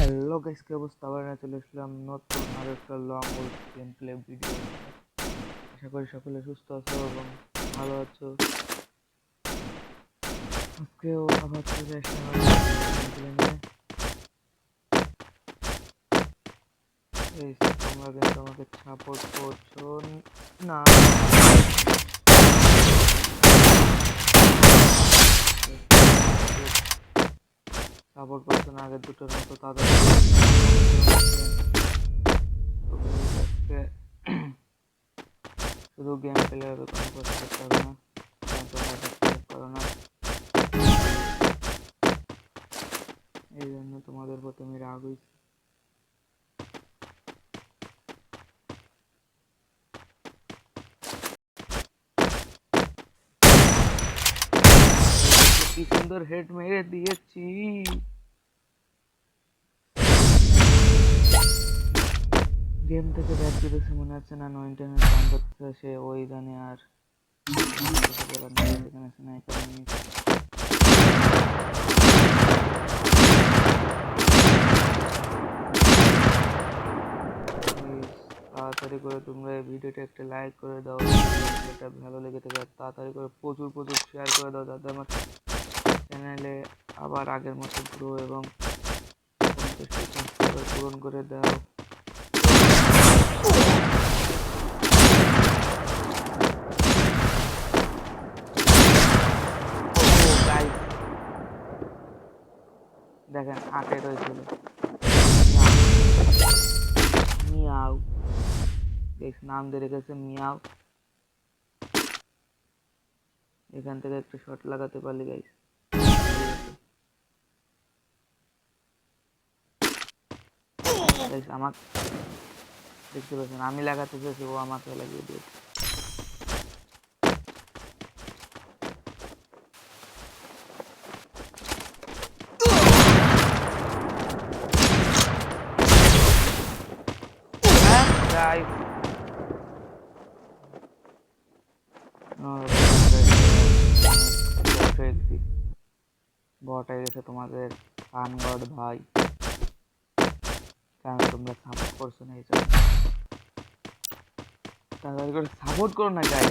Hello guys, কি অবস্থা? আবার চলে আসলাম নতুন আরো একটা লং গেম প্লে ভিডিও নিয়ে। আশা করি সকলে সুস্থ আছো এবং ভালো আছো। আজকেও আবার চলে আসলাম গেম প্লে নিয়ে। এই তোমরা কিন্তু আমাকে সাপোর্ট করছো না। সাপোর্ট করছো না আগের দুটোর মতো, তাদের আজকে শুধু গেম প্লে হবে, কোনো কথা করতে হবে না, কারণ তোমরা সাবস্ক্রাইব করো না। এই জন্য তোমাদের প্রতি আমি রাগ হয়েছি। কি সুন্দর হেড মেরে দিয়েছি। গেম থেকে ব্যাক দিতেছে মনে হচ্ছে না, নো ইন্টারনেট কাম করতেছে, সে ওই জানে। আর এখানে স্নাইপার নিয়ে তাড়াতাড়ি করে তোমরা এই ভিডিওটা একটা লাইক করে দাও, ভিডিওটা ভালো লেগে থাকে। আর তাড়াতাড়ি করে প্রচুর প্রচুর শেয়ার করে দাও, যাতে আমার চ্যানেলে আবার আগের মতো গ্রো এবং 50টা সাবস্ক্রাইবার পূরণ করে দাও। দেখেন 8 হয়েছিল। মিয়াও বেশ নাম দিয়ে রেখেছে মিয়াও। এখান থেকে একটু শট লাগাতে পারলি গাইস। আমার দেখতে পাচ্ছেন আমি লাগাতে চেয়েছি, ও আমাকে লাগিয়ে দিয়েছে। বট হয়ে গেছে তোমাদের সানগড ভাই, কারণ তোমরা সাপোর্ট করছো না। এই জন্য তাড়াতাড়ি করে সাপোর্ট করো না গাই।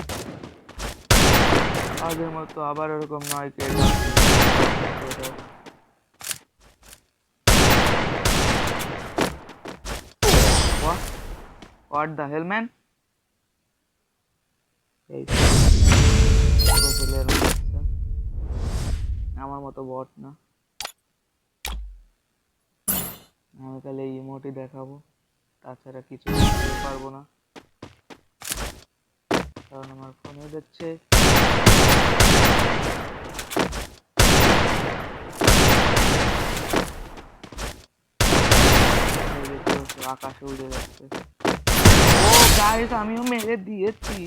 আগের মতো আবার এরকম নয় কে হোয়াট দ্য হেল ম্যান। এই আমার মতো বট না, আমি তাহলে এই ইমোটই দেখাবো, তাছাড়া কিছু করতে পারবো না, কারণ আমার ফোনে যাচ্ছে। আকাশে উড়ে যাচ্ছে। ও গাইস, আমিও মেরে দিয়েছি।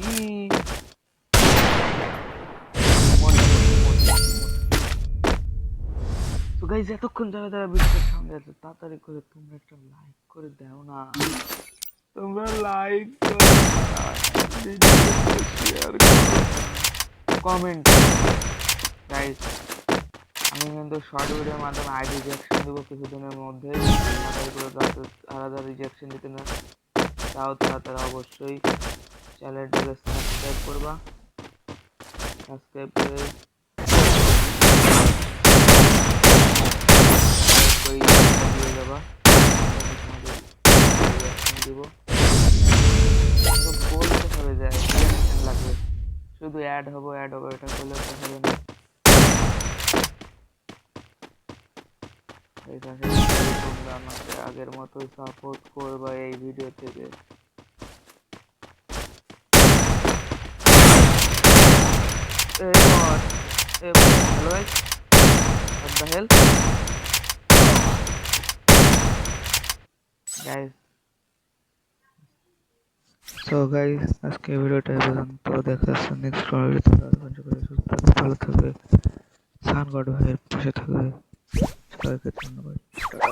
তো গাইস, এতক্ষণ যারা যারা ভিডিওটার সঙ্গে আছে, তাড়াতাড়ি করে তোমরা একটা লাইক করে দাও না। তোমরা লাইক করো, শেয়ার করো, কমেন্ট। গাইস, আমি কিন্তু শর্ট ভিডিওর মাধ্যমে আইডি রিজেকশন দেবো কিছুদিনের মধ্যে। তাড়াতাড়ি করে আলাদা রিজেকশন দিতে না তাও তারা অবশ্যই চ্যানেলটাকে সাবস্ক্রাইব করবা। সাবস্ক্রাইব করে দিয়ে যাবা, দিব বলতে হবে যে লাগবে, শুধু অ্যাড হবো এটা করলে তো হবে না। তোমরা আমাকে আগের মতো সাপোর্ট করবা এই ভিডিও থেকে। Hello guys, what the hell guys? So guys, আজকে ভিডিওটা পর্যন্ত, দেখা হচ্ছে নেক্সট ভিডিওতে। ভালো থাকবে, সানগড ভাইয়ের পাশে থাকবে। সবাইকে ধন্যবাদ, টাটা।